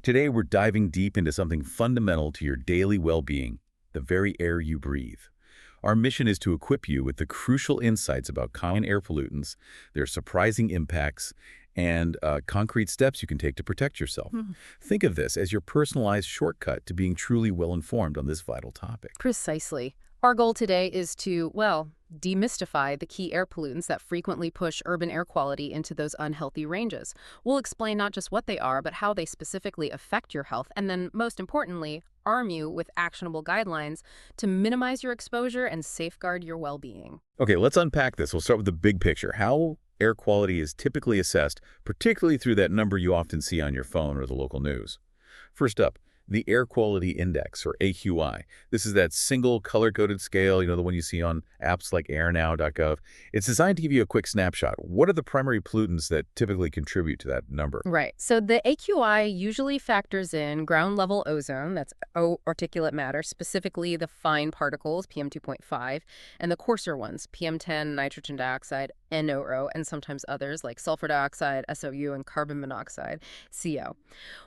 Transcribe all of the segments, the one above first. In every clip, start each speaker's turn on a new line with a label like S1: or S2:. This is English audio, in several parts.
S1: Today, we're diving deep into something fundamental to your daily well-being, the very air you breathe. Our mission is to equip you with the crucial insights about common air pollutants, their surprising impacts, and concrete steps you can take to protect yourself. Think of this as your personalized shortcut to being truly well-informed on this vital topic.
S2: Precisely. Our goal today is to, well, demystify the key air pollutants that frequently push urban air quality into those unhealthy ranges. We'll explain not just what they are, but how they specifically affect your health, and then, most importantly, arm you with actionable guidelines to minimize your exposure and safeguard your well-being.
S1: Okay, let's unpack this. We'll start with the big picture. How air quality is typically assessed, particularly through that number you often see on your phone or the local news. First up, the Air Quality Index, or AQI. This is that single color-coded scale, the one you see on apps like airnow.gov. It's designed to give you a quick snapshot. What are the primary pollutants that typically contribute to that number?
S2: Right. So the AQI usually factors in ground-level ozone, that's particulate matter, specifically the fine particles, PM2.5, and the coarser ones, PM10, nitrogen dioxide, NO₂, and sometimes others like sulfur dioxide, SOU, and carbon monoxide, CO.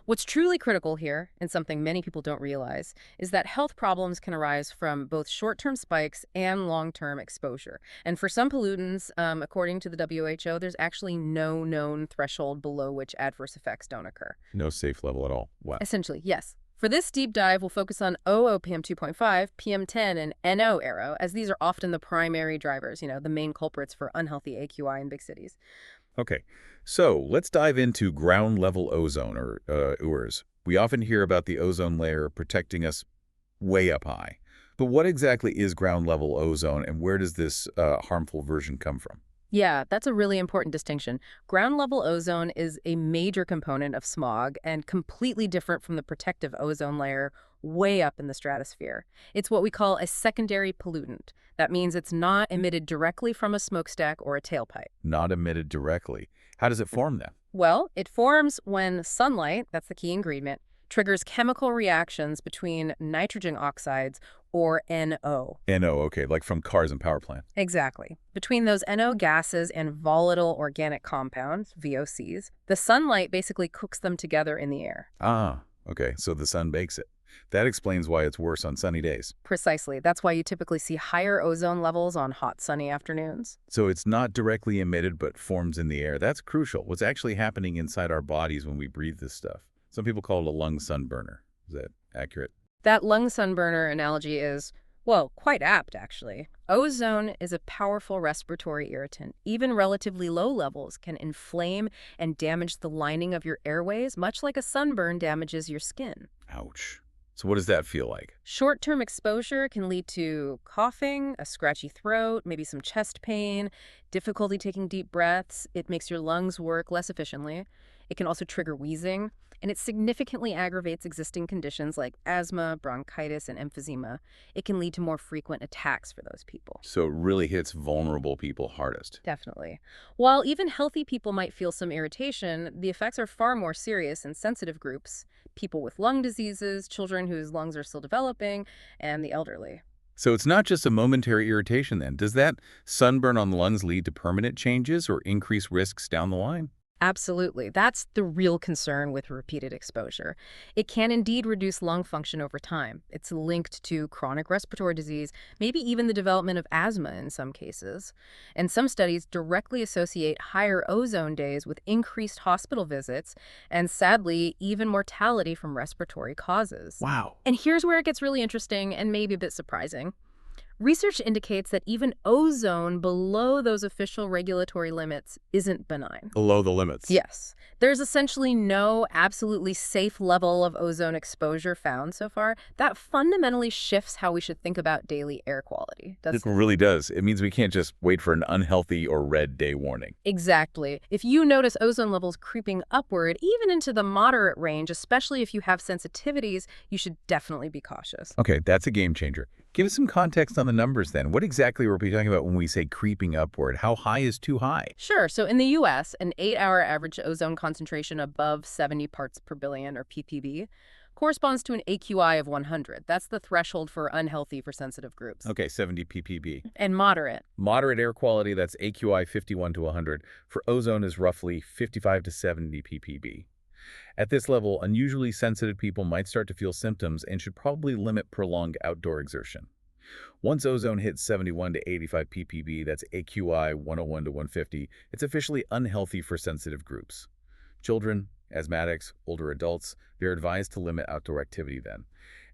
S2: What's truly critical here, and something many people don't realize, is that health problems can arise from both short-term spikes and long-term exposure. And for some pollutants, according to the WHO, there's actually no known threshold below which adverse effects don't occur.
S1: No safe level at all. Wow.
S2: Essentially, yes. For this deep dive, we'll focus on OO PM2.5, PM10, and NO arrow, as these are often the primary drivers, the main culprits for unhealthy AQI in big cities.
S1: Okay, so let's dive into ground-level ozone, or OORs. We often hear about the ozone layer protecting us way up high. But what exactly is ground-level ozone, and where does this harmful version come from?
S2: Yeah, that's a really important distinction. Ground-level ozone is a major component of smog and completely different from the protective ozone layer way up in the stratosphere. It's what we call a secondary pollutant. That means it's not emitted directly from a smokestack or a tailpipe.
S1: Not emitted directly. How does it form then?
S2: Well, it forms when sunlight, that's the key ingredient, triggers chemical reactions between nitrogen oxides, or NO.
S1: NO, okay, like from cars and power plants.
S2: Exactly. Between those NO gases and volatile organic compounds, VOCs, the sunlight basically cooks them together in the air.
S1: Ah, okay, so the sun bakes it. That explains why it's worse on sunny days.
S2: Precisely. That's why you typically see higher ozone levels on hot, sunny afternoons.
S1: So it's not directly emitted but forms in the air. That's crucial. What's actually happening inside our bodies when we breathe this stuff? Some people call it a lung sunburner. Is that accurate?
S2: That lung sunburner analogy is, well, quite apt, actually. Ozone is a powerful respiratory irritant. Even relatively low levels can inflame and damage the lining of your airways, much like a sunburn damages your skin.
S1: Ouch. So what does that feel like?
S2: Short-term exposure can lead to coughing, a scratchy throat, maybe some chest pain, difficulty taking deep breaths. It makes your lungs work less efficiently. It can also trigger wheezing, and it significantly aggravates existing conditions like asthma, bronchitis, and emphysema. It can lead to more frequent attacks for those people.
S1: So it really hits vulnerable people hardest.
S2: Definitely. While even healthy people might feel some irritation, the effects are far more serious in sensitive groups, people with lung diseases, children whose lungs are still developing, and the elderly.
S1: So it's not just a momentary irritation then. Does that sunburn on the lungs lead to permanent changes or increased risks down the line?
S2: Absolutely. That's the real concern with repeated exposure. It can indeed reduce lung function over time. It's linked to chronic respiratory disease, maybe even the development of asthma in some cases. And some studies directly associate higher ozone days with increased hospital visits and, sadly, even mortality from respiratory causes.
S1: Wow.
S2: And here's where it gets really interesting and maybe a bit surprising. Research indicates that even ozone below those official regulatory limits isn't benign.
S1: Below the limits.
S2: Yes. There's essentially no absolutely safe level of ozone exposure found so far. That fundamentally shifts how we should think about daily air quality,
S1: It
S2: doesn't it?
S1: really does. It means we can't just wait for an unhealthy or red day warning.
S2: Exactly. If you notice ozone levels creeping upward, even into the moderate range, especially if you have sensitivities, you should definitely be cautious.
S1: Okay, that's a game changer. Give us some context on the numbers then. What exactly are we talking about when we say creeping upward? How high is too high?
S2: Sure. So in the U.S., an 8-hour average ozone concentration above 70 parts per billion, or ppb, corresponds to an AQI of 100. That's the threshold for unhealthy for sensitive groups.
S1: Okay, 70 ppb.
S2: And moderate.
S1: Moderate air quality, that's AQI 51 to 100. For ozone is roughly 55 to 70 ppb. At this level, unusually sensitive people might start to feel symptoms and should probably limit prolonged outdoor exertion. Once ozone hits 71 to 85 ppb, that's AQI 101 to 150, it's officially unhealthy for sensitive groups. Children, asthmatics, older adults, they're advised to limit outdoor activity then.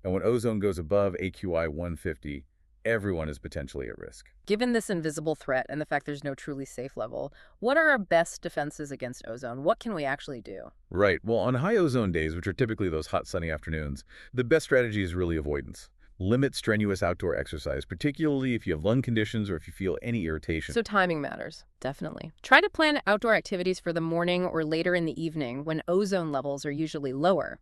S1: And when ozone goes above AQI 150, everyone is potentially at risk.
S2: Given this invisible threat and the fact there's no truly safe level, what are our best defenses against ozone? What can we actually do?
S1: Right. Well, on high ozone days, which are typically those hot sunny afternoons, the best strategy is really avoidance. Limit strenuous outdoor exercise, particularly if you have lung conditions or if you feel any irritation.
S2: So timing matters, definitely. Try to plan outdoor activities for the morning or later in the evening when ozone levels are usually lower.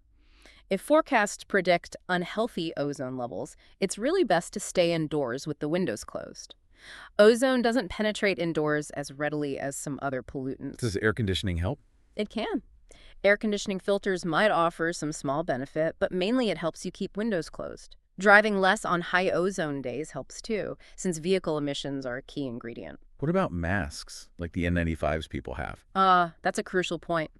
S2: If forecasts predict unhealthy ozone levels, it's really best to stay indoors with the windows closed. Ozone doesn't penetrate indoors as readily as some other pollutants.
S1: Does air conditioning help?
S2: It can. Air conditioning filters might offer some small benefit, but mainly it helps you keep windows closed. Driving less on high ozone days helps too, since vehicle emissions are a key ingredient.
S1: What about masks, like the N95s people have?
S2: That's a crucial point.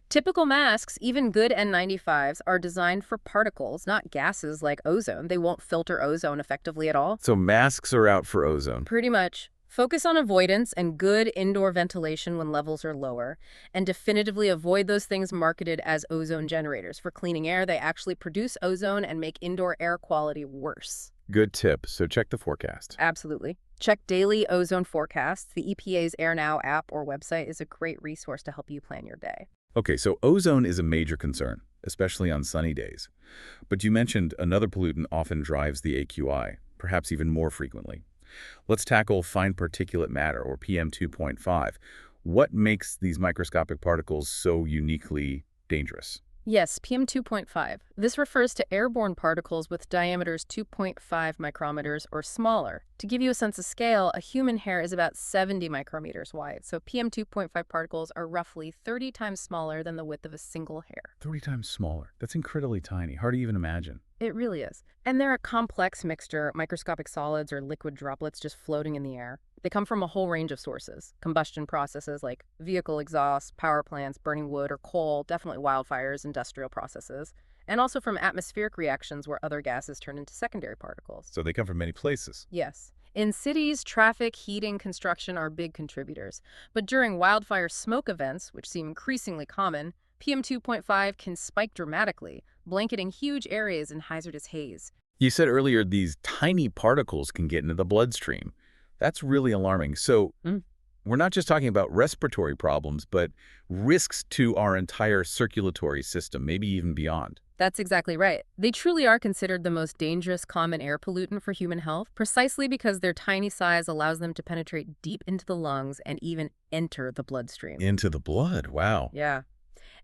S2: Typical masks, even good N95s, are designed for particles, not gases like ozone. They won't filter ozone effectively at all.
S1: So masks are out for ozone.
S2: Pretty much. Focus on avoidance and good indoor ventilation when levels are lower, and definitively avoid those things marketed as ozone generators. For cleaning air, they actually produce ozone and make indoor air quality worse.
S1: Good tip. So check the forecast.
S2: Absolutely. Check daily ozone forecasts. The EPA's Air Now app or website is a great resource to help you plan your day.
S1: Okay, so ozone is a major concern, especially on sunny days. But you mentioned another pollutant often drives the AQI, perhaps even more frequently. Let's tackle fine particulate matter, or PM2.5. What makes these microscopic particles so uniquely dangerous?
S2: Yes, PM2.5. This refers to airborne particles with diameters 2.5 micrometers or smaller. To give you a sense of scale, a human hair is about 70 micrometers wide, so PM2.5 particles are roughly 30 times smaller than the width of a single hair.
S1: 30 times smaller. That's incredibly tiny. Hard to even imagine.
S2: It really is. And they're a complex mixture, microscopic solids or liquid droplets just floating in the air. They come from a whole range of sources. Combustion processes like vehicle exhaust, power plants, burning wood or coal, definitely wildfires, industrial processes, and also from atmospheric reactions where other gases turn into secondary particles.
S1: So they come from many places.
S2: Yes. In cities, traffic, heating, construction are big contributors. But during wildfire smoke events, which seem increasingly common, PM2.5 can spike dramatically, blanketing huge areas in hazardous haze.
S1: You said earlier these tiny particles can get into the bloodstream. That's really alarming. So we're not just talking about respiratory problems, but risks to our entire circulatory system, maybe even beyond.
S2: That's exactly right. They truly are considered the most dangerous common air pollutant for human health, precisely because their tiny size allows them to penetrate deep into the lungs and even enter the bloodstream.
S1: Into the blood, wow.
S2: Yeah.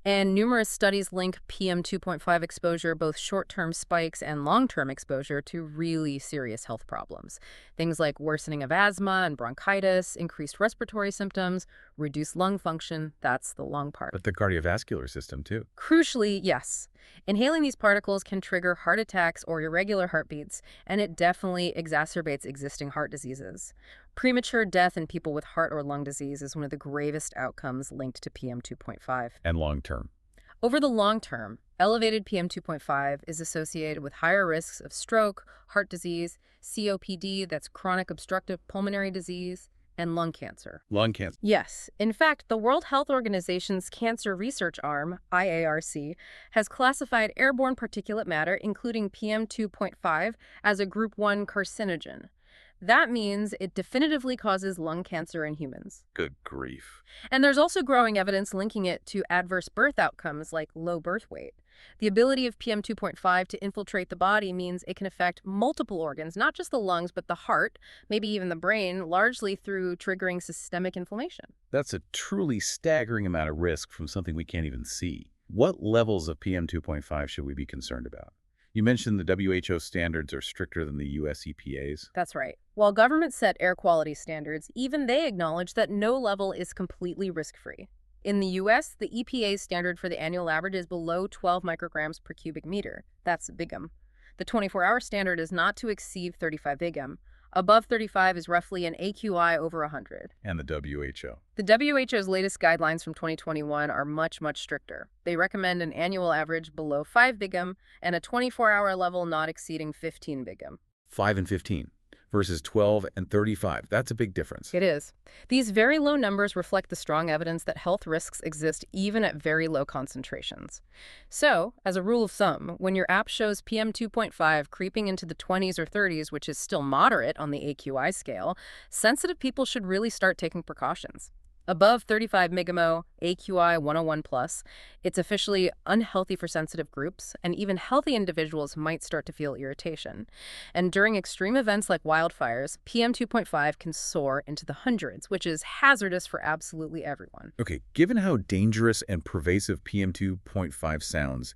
S2: And numerous studies link PM2.5 exposure, both short-term spikes and long-term exposure, to really serious health problems. Things like worsening of asthma and bronchitis, increased respiratory symptoms, reduced lung function. That's the lung part.
S1: But the cardiovascular system, too.
S2: Crucially, yes. Inhaling these particles can trigger heart attacks or irregular heartbeats, and it definitely exacerbates existing heart diseases. Premature death in people with heart or lung disease is one of the gravest outcomes linked to PM2.5.
S1: And long term.
S2: Over the long term, elevated PM2.5 is associated with higher risks of stroke, heart disease, COPD, that's chronic obstructive pulmonary disease, and lung cancer.
S1: Lung cancer.
S2: Yes. In fact, the World Health Organization's Cancer Research Arm, IARC, has classified airborne particulate matter, including PM2.5, as a Group 1 carcinogen. That means it definitively causes lung cancer in humans.
S1: Good grief.
S2: And there's also growing evidence linking it to adverse birth outcomes like low birth weight. The ability of PM2.5 to infiltrate the body means it can affect multiple organs, not just the lungs, but the heart, maybe even the brain, largely through triggering systemic inflammation.
S1: That's a truly staggering amount of risk from something we can't even see. What levels of PM2.5 should we be concerned about? You mentioned the WHO standards are stricter than the US EPA's.
S2: That's right. While governments set air quality standards, even they acknowledge that no level is completely risk-free. In the US, the EPA's standard for the annual average is below 12 micrograms per cubic meter. That's BIGM. The 24-hour standard is not to exceed 35 BIGM. Above 35 is roughly an AQI over 100.
S1: And the WHO.
S2: The WHO's latest guidelines from 2021 are much, much stricter. They recommend an annual average below 5 bigam and a 24-hour level not exceeding 15 bigam.
S1: 5 and 15 versus 12 and 35. That's a big difference.
S2: It is. These very low numbers reflect the strong evidence that health risks exist even at very low concentrations. So, as a rule of thumb, when your app shows PM2.5 creeping into the 20s or 30s, which is still moderate on the AQI scale, sensitive people should really start taking precautions. Above 35 megamo, AQI 101+, it's officially unhealthy for sensitive groups, and even healthy individuals might start to feel irritation. And during extreme events like wildfires, PM2.5 can soar into the hundreds, which is hazardous for absolutely everyone.
S1: Okay, given how dangerous and pervasive PM2.5 sounds,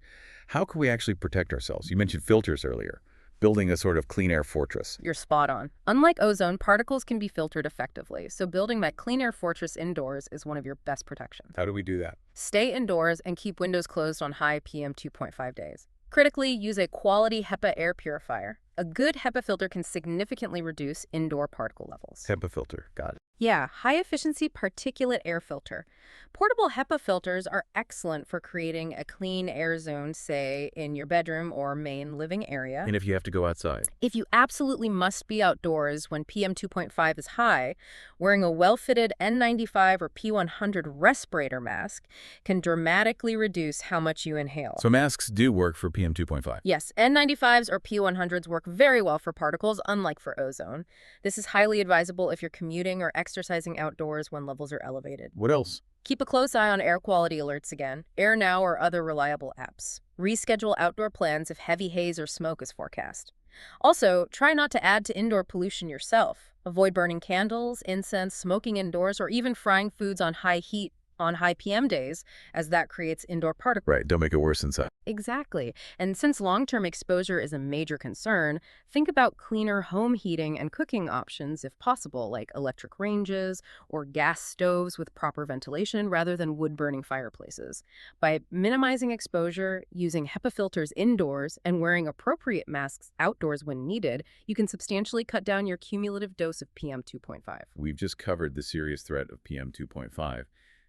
S1: how can we actually protect ourselves? You mentioned filters earlier. Building a sort of clean air fortress.
S2: You're spot on. Unlike ozone, particles can be filtered effectively, so building that clean air fortress indoors is one of your best protections.
S1: How do we do that?
S2: Stay indoors and keep windows closed on high PM2.5 days. Critically, use a quality HEPA air purifier. A good HEPA filter can significantly reduce indoor particle levels.
S1: HEPA filter, got it.
S2: Yeah, high-efficiency particulate air filter. Portable HEPA filters are excellent for creating a clean air zone, say, in your bedroom or main living area.
S1: And if you have to go outside?
S2: If you absolutely must be outdoors when PM2.5 is high, wearing a well-fitted N95 or P100 respirator mask can dramatically reduce how much you inhale.
S1: So masks do work for PM2.5?
S2: Yes, N95s or P100s work very well for particles, unlike for ozone. This is highly advisable if you're commuting or exercising outdoors when levels are elevated.
S1: What else?
S2: Keep a close eye on air quality alerts again, AirNow or other reliable apps. Reschedule outdoor plans if heavy haze or smoke is forecast. Also, try not to add to indoor pollution yourself. Avoid burning candles, incense, smoking indoors, or even frying foods on high heat on high PM days, as that creates indoor particles.
S1: Right, don't make it worse inside.
S2: Exactly. And since long-term exposure is a major concern, think about cleaner home heating and cooking options if possible, like electric ranges or gas stoves with proper ventilation rather than wood-burning fireplaces. By minimizing exposure, using HEPA filters indoors, and wearing appropriate masks outdoors when needed, you can substantially cut down your cumulative dose of PM2.5.
S1: We've just covered the serious threat of PM2.5.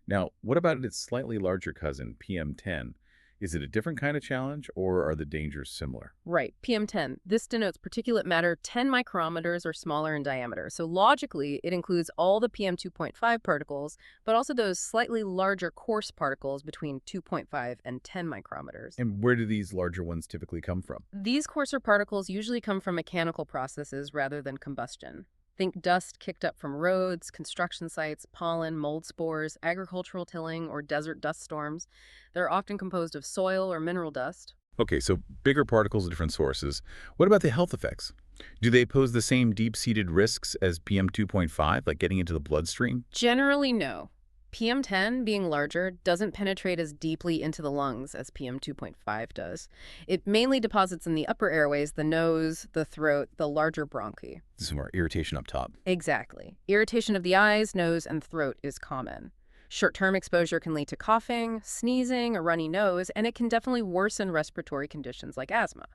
S1: Now, what about its slightly larger cousin, PM10? Is it a different kind of challenge, or are the dangers similar?
S2: Right, PM10. This denotes particulate matter 10 micrometers or smaller in diameter. So logically, it includes all the PM2.5 particles, but also those slightly larger coarse particles between 2.5 and 10 micrometers.
S1: And where do these larger ones typically come from?
S2: These coarser particles usually come from mechanical processes rather than combustion. Think dust kicked up from roads, construction sites, pollen, mold spores, agricultural tilling, or desert dust storms. They're often composed of soil or mineral dust.
S1: Okay, so bigger particles, different sources. What about the health effects? Do they pose the same deep-seated risks as PM2.5, like getting into the bloodstream?
S2: Generally, no. PM10, being larger, doesn't penetrate as deeply into the lungs as PM2.5 does. It mainly deposits in the upper airways, the nose, the throat, the larger bronchi.
S1: This is more irritation up top.
S2: Exactly. Irritation of the eyes, nose, and throat is common. Short-term exposure can lead to coughing, sneezing, a runny nose, and it can definitely worsen respiratory conditions like asthma.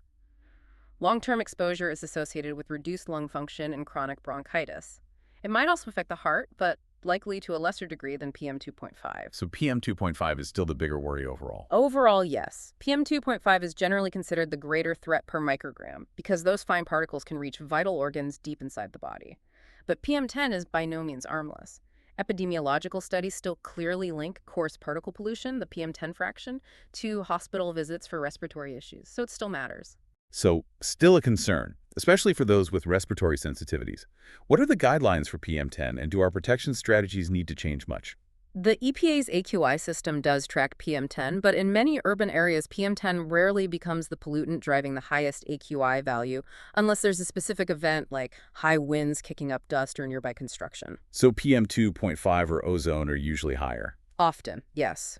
S2: Long-term exposure is associated with reduced lung function and chronic bronchitis. It might also affect the heart, but likely to a lesser degree than PM2.5.
S1: So PM2.5 is still the bigger worry overall.
S2: Overall, yes. PM2.5 is generally considered the greater threat per microgram because those fine particles can reach vital organs deep inside the body. But PM10 is by no means harmless. Epidemiological studies still clearly link coarse particle pollution, the PM10 fraction, to hospital visits for respiratory issues, so it still matters.
S1: So, still a concern, especially for those with respiratory sensitivities. What are the guidelines for PM10, and do our protection strategies need to change much?
S2: The EPA's AQI system does track PM10, but in many urban areas, PM10 rarely becomes the pollutant driving the highest AQI value, unless there's a specific event like high winds kicking up dust or nearby construction.
S1: So PM2.5 or ozone are usually higher?
S2: Often, yes.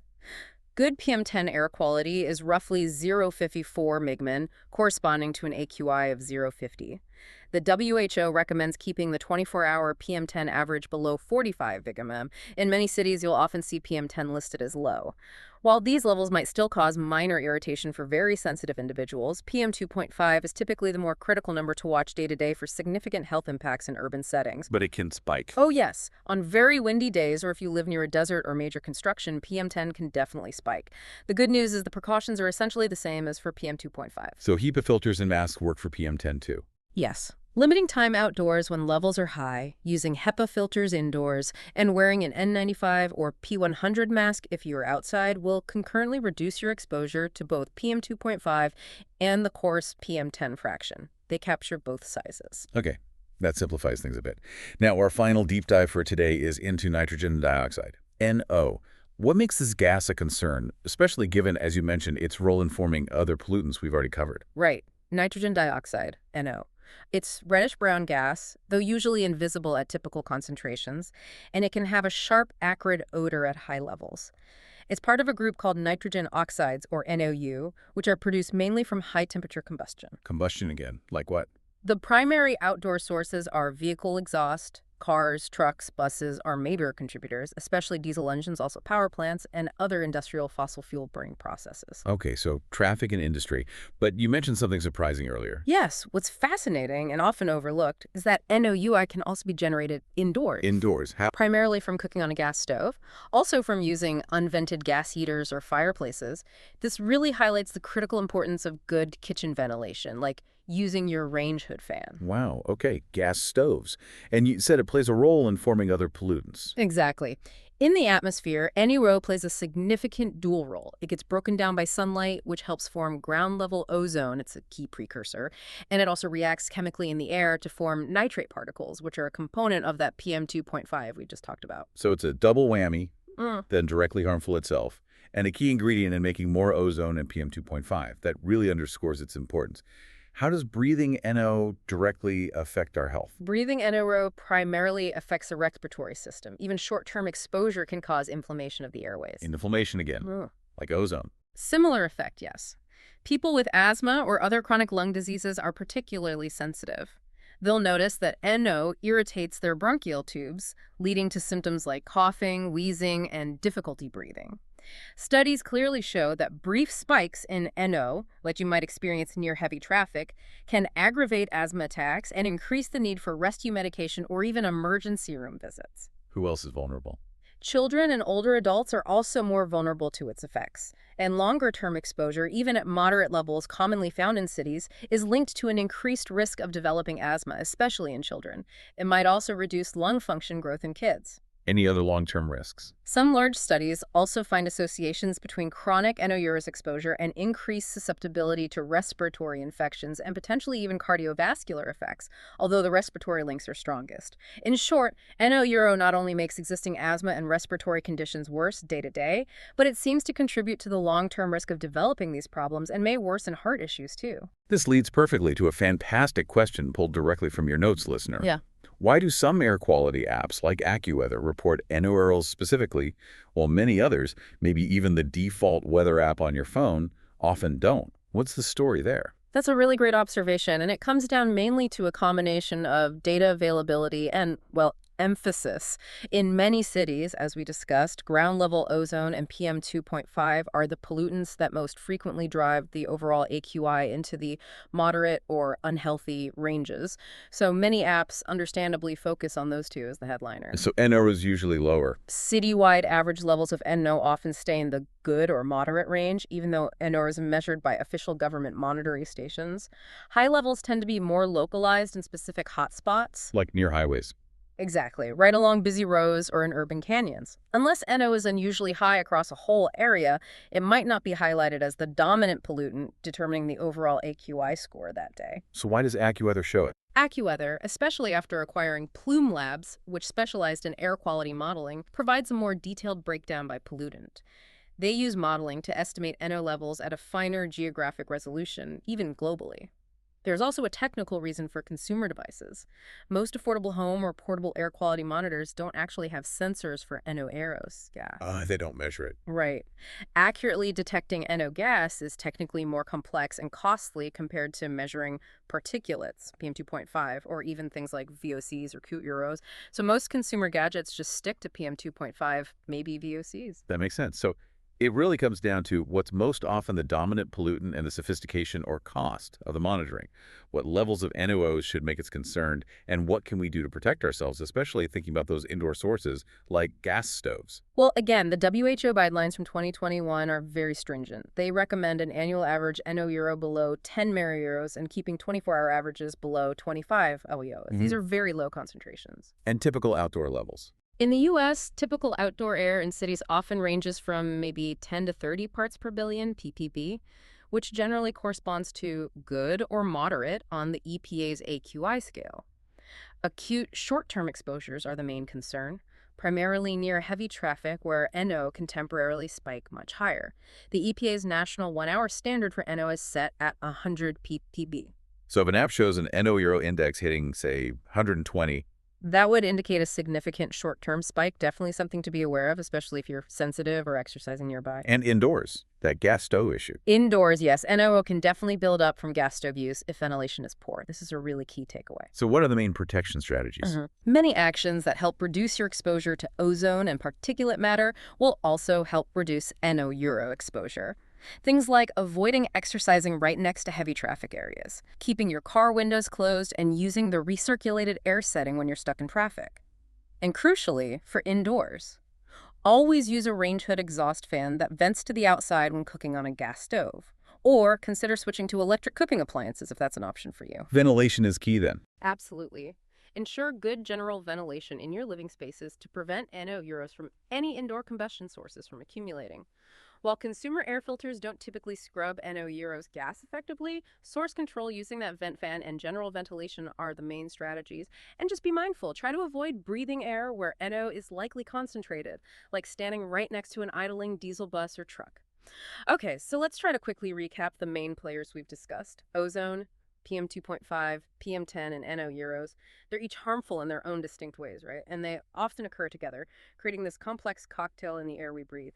S2: Good PM10 air quality is roughly 0.54 migman, corresponding to an AQI of 0.50. The WHO recommends keeping the 24-hour PM10 average below 45 bigam. In many cities, you'll often see PM10 listed as low. While these levels might still cause minor irritation for very sensitive individuals, PM2.5 is typically the more critical number to watch day to day for significant health impacts in urban settings.
S1: But it can spike.
S2: Oh yes, on very windy days or if you live near a desert or major construction, PM10 can definitely spike. The good news is the precautions are essentially the same as for PM2.5.
S1: So HEPA filters and masks work for PM10 too.
S2: Yes. Limiting time outdoors when levels are high, using HEPA filters indoors, and wearing an N95 or P100 mask if you are outside will concurrently reduce your exposure to both PM2.5 and the coarse PM10 fraction. They capture both sizes.
S1: Okay, that simplifies things a bit. Now, our final deep dive for today is into nitrogen dioxide, NO. What makes this gas a concern, especially given, as you mentioned, its role in forming other pollutants we've already covered?
S2: Right. Nitrogen dioxide, NO. It's reddish-brown gas, though usually invisible at typical concentrations, and it can have a sharp, acrid odor at high levels. It's part of a group called nitrogen oxides, or NO₂, which are produced mainly from high-temperature combustion.
S1: Combustion again, like what?
S2: The primary outdoor sources are vehicle exhaust. Cars, trucks, buses are major contributors, especially diesel engines, also power plants, and other industrial fossil fuel burning processes.
S1: Okay, so traffic and industry. But you mentioned something surprising earlier.
S2: Yes, what's fascinating and often overlooked is that NOUI can also be generated indoors.
S1: Indoors. How?
S2: Primarily from cooking on a gas stove, also from using unvented gas heaters or fireplaces. This really highlights the critical importance of good kitchen ventilation, like using your range hood fan.
S1: Wow, okay, gas stoves. And you said it plays a role in forming other pollutants.
S2: Exactly. In the atmosphere, NO plays a significant dual role. It gets broken down by sunlight, which helps form ground-level ozone. It's a key precursor. And it also reacts chemically in the air to form nitrate particles, which are a component of that PM2.5 we just talked about.
S1: So it's a double whammy, then directly harmful itself, and a key ingredient in making more ozone and PM2.5. That really underscores its importance. How does breathing NO directly affect our health?
S2: Breathing NO primarily affects the respiratory system. Even short-term exposure can cause inflammation of the airways.
S1: Inflammation again, like ozone.
S2: Similar effect, yes. People with asthma or other chronic lung diseases are particularly sensitive. They'll notice that NO irritates their bronchial tubes, leading to symptoms like coughing, wheezing, and difficulty breathing. Studies clearly show that brief spikes in NO, like you might experience near heavy traffic, can aggravate asthma attacks and increase the need for rescue medication or even emergency room visits.
S1: Who else is vulnerable?
S2: Children and older adults are also more vulnerable to its effects, and longer-term exposure, even at moderate levels commonly found in cities, is linked to an increased risk of developing asthma, especially in children. It might also reduce lung function growth in kids.
S1: Any other long-term risks?
S2: Some large studies also find associations between chronic NO exposure and increased susceptibility to respiratory infections and potentially even cardiovascular effects, although the respiratory links are strongest. In short, NO not only makes existing asthma and respiratory conditions worse day to day, but it seems to contribute to the long-term risk of developing these problems and may worsen heart issues too.
S1: This leads perfectly to a fantastic question pulled directly from your notes, listener.
S2: Yeah.
S1: Why do some air quality apps like AccuWeather report NO specifically, while many others, maybe even the default weather app on your phone, often don't? What's the story there?
S2: That's a really great observation, and it comes down mainly to a combination of data availability and, well, emphasis. In many cities, as we discussed, ground-level ozone and PM2.5 are the pollutants that most frequently drive the overall AQI into the moderate or unhealthy ranges. So many apps understandably focus on those two as the headliner.
S1: So NO is usually lower.
S2: Citywide average levels of NO often stay in the good or moderate range, even though NO is measured by official government monitoring stations. High levels tend to be more localized in specific hotspots.
S1: Like near highways.
S2: Exactly, right along busy roads or in urban canyons. Unless NO is unusually high across a whole area, it might not be highlighted as the dominant pollutant determining the overall AQI score that day.
S1: So why does AccuWeather show it?
S2: AccuWeather, especially after acquiring Plume Labs, which specialized in air quality modeling, provides a more detailed breakdown by pollutant. They use modeling to estimate NO levels at a finer geographic resolution, even globally. There's also a technical reason for consumer devices. Most affordable home or portable air quality monitors don't actually have sensors for NO gas.
S1: They don't measure it.
S2: Right. Accurately detecting NO gas is technically more complex and costly compared to measuring particulates, PM2.5, or even things like VOCs or QUROs. So most consumer gadgets just stick to PM2.5, maybe VOCs.
S1: That makes sense. So It really comes down to what's most often the dominant pollutant and the sophistication or cost of the monitoring. What levels of NOx should make us concerned, and what can we do to protect ourselves, especially thinking about those indoor sources like gas stoves.
S2: Well, again, the WHO guidelines from 2021 are very stringent. They recommend an annual average NO below 10 millieuros and keeping 24-hour averages below 25 LEOs. These are very low concentrations.
S1: And typical outdoor levels.
S2: In the U.S., typical outdoor air in cities often ranges from maybe 10 to 30 parts per billion, ppb, which generally corresponds to good or moderate on the EPA's AQI scale. Acute short-term exposures are the main concern, primarily near heavy traffic where NO can temporarily spike much higher. The EPA's national one-hour standard for NO is set at 100 ppb.
S1: So if an app shows an NO index hitting, say, 120,
S2: That would indicate a significant short-term spike, definitely something to be aware of, especially if you're sensitive or exercising nearby.
S1: and indoors, that gas stove issue.
S2: Indoors, yes, NO can definitely build up from gas stove use if ventilation is poor. This is a really key takeaway.
S1: So what are the main protection strategies?
S2: Many actions that help reduce your exposure to ozone and particulate matter will also help reduce NO exposure. Things like avoiding exercising right next to heavy traffic areas, keeping your car windows closed, and using the recirculated air setting when you're stuck in traffic. And crucially, for indoors, always use a range hood exhaust fan that vents to the outside when cooking on a gas stove. Or consider switching to electric cooking appliances if that's an option for you.
S1: Ventilation is key then.
S2: Absolutely. Ensure good general ventilation in your living spaces to prevent NO from any indoor combustion sources from accumulating. While consumer air filters don't typically scrub NO gas effectively, source control using that vent fan and general ventilation are the main strategies. And just be mindful, try to avoid breathing air where NO is likely concentrated, like standing right next to an idling diesel bus or truck. Okay, so let's try to quickly recap the main players we've discussed. Ozone, PM2.5, PM10, and NO. They're each harmful in their own distinct ways, right? And they often occur together, creating this complex cocktail in the air we breathe.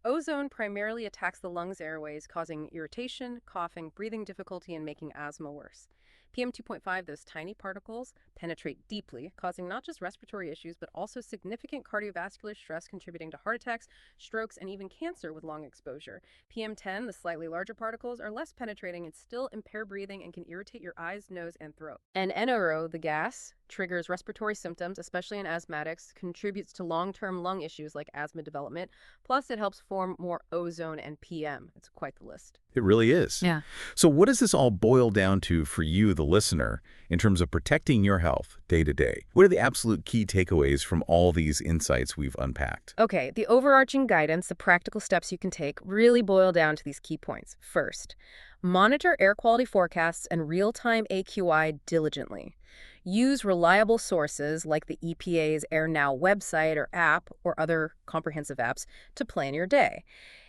S2: Ozone primarily attacks the lungs' airways, causing irritation, coughing, breathing difficulty, and making asthma worse. PM2.5, those tiny particles, penetrate deeply, causing not just respiratory issues, but also significant cardiovascular stress contributing to heart attacks, strokes, and even cancer with long exposure. PM10, the slightly larger particles, are less penetrating and still impair breathing and can irritate your eyes, nose, and throat. And NO, the gas, triggers respiratory symptoms, especially in asthmatics, contributes to long-term lung issues like asthma development, plus it helps form more ozone and PM. It's quite the list.
S1: It really is.
S2: Yeah.
S1: So what does this all boil down to for you, the listener, in terms of protecting your health day to day? What are the absolute key takeaways from all these insights we've unpacked?
S2: Okay, the overarching guidance, the practical steps you can take, really boil down to these key points. First, monitor air quality forecasts and real-time AQI diligently. Use reliable sources like the EPA's AirNow website or app or other comprehensive apps to plan your day.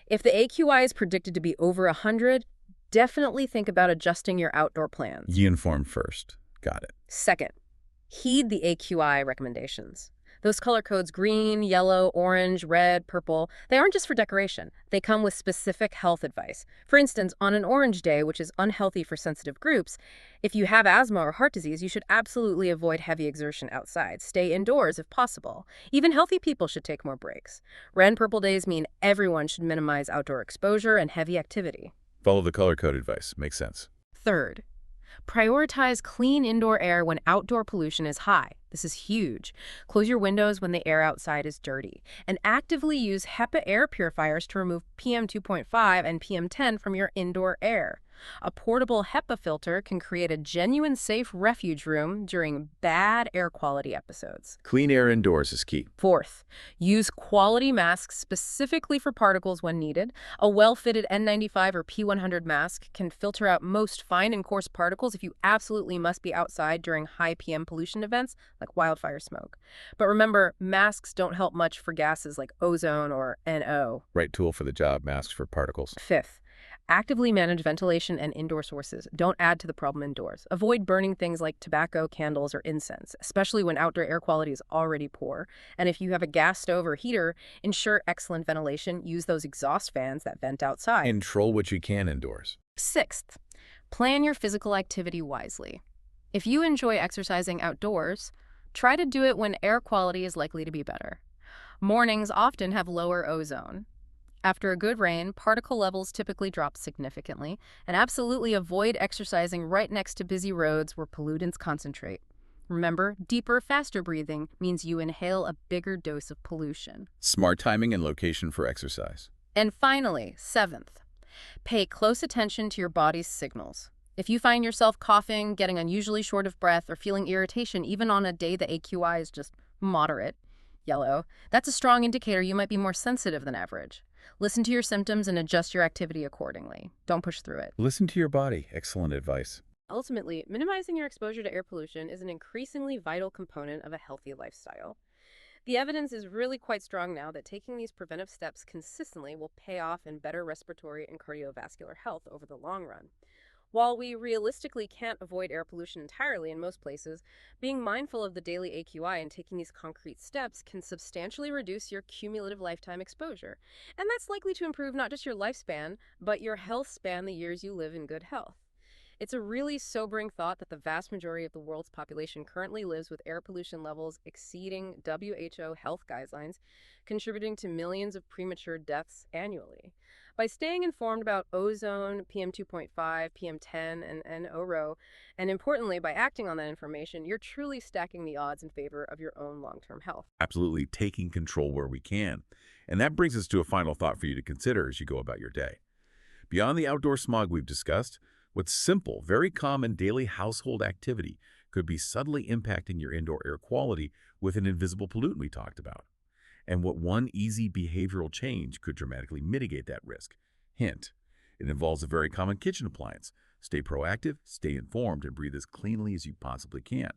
S2: If the AQI is predicted to be over 100, definitely think about adjusting your outdoor plans.
S1: Be informed first. Got it.
S2: Second, heed the AQI recommendations. Those color codes, green, yellow, orange, red, purple, they aren't just for decoration. They come with specific health advice. For instance, on an orange day, which is unhealthy for sensitive groups, if you have asthma or heart disease, you should absolutely avoid heavy exertion outside. Stay indoors if possible. Even healthy people should take more breaks. Red and purple days mean everyone should minimize outdoor exposure and heavy activity.
S1: Follow the color code advice. Makes sense.
S2: Third, prioritize clean indoor air when outdoor pollution is high. This is huge. Close your windows when the air outside is dirty. And actively use HEPA air purifiers to remove PM2.5 and PM10 from your indoor air. A portable HEPA filter can create a genuine safe refuge room during bad air quality episodes.
S1: Clean air indoors is key.
S2: Fourth, use quality masks specifically for particles when needed. A well-fitted N95 or P100 mask can filter out most fine and coarse particles if you absolutely must be outside during high PM pollution events like wildfire smoke. But remember, masks don't help much for gases like ozone or NO.
S1: Right tool for the job, masks for particles.
S2: Fifth, actively manage ventilation and indoor sources. Don't add to the problem indoors. Avoid burning things like tobacco, candles, or incense, especially when outdoor air quality is already poor. And if you have a gas stove or heater, ensure excellent ventilation. Use those exhaust fans that vent outside.
S1: Control what you can indoors.
S2: Sixth, plan your physical activity wisely. If you enjoy exercising outdoors, try to do it when air quality is likely to be better. Mornings often have lower ozone. After a good rain, particle levels typically drop significantly, and absolutely avoid exercising right next to busy roads where pollutants concentrate. Remember, deeper, faster breathing means you inhale a bigger dose of pollution.
S1: Smart timing and location for exercise.
S2: And finally, seventh, pay close attention to your body's signals. If you find yourself coughing, getting unusually short of breath, or feeling irritation even on a day the AQI is just moderate, yellow, that's a strong indicator you might be more sensitive than average. Listen to your symptoms and adjust your activity accordingly. Don't push through it.
S1: Listen to your body. Excellent advice.
S2: Ultimately, minimizing your exposure to air pollution is an increasingly vital component of a healthy lifestyle. The evidence is really quite strong now that taking these preventive steps consistently will pay off in better respiratory and cardiovascular health over the long run. While we realistically can't avoid air pollution entirely in most places, being mindful of the daily AQI and taking these concrete steps can substantially reduce your cumulative lifetime exposure. And that's likely to improve not just your lifespan, but your health span, the years you live in good health. It's a really sobering thought that the vast majority of the world's population currently lives with air pollution levels exceeding WHO health guidelines, contributing to millions of premature deaths annually. By staying informed about ozone, PM2.5, PM10, and NO₂, and importantly, by acting on that information, you're truly stacking the odds in favor of your own long-term health.
S1: Absolutely taking control where we can. And that brings us to a final thought for you to consider as you go about your day. Beyond the outdoor smog we've discussed, what simple, very common daily household activity could be subtly impacting your indoor air quality with an invisible pollutant we talked about? And what one easy behavioral change could dramatically mitigate that risk? Hint, it involves a very common kitchen appliance. Stay proactive, stay informed, and breathe as cleanly as you possibly can.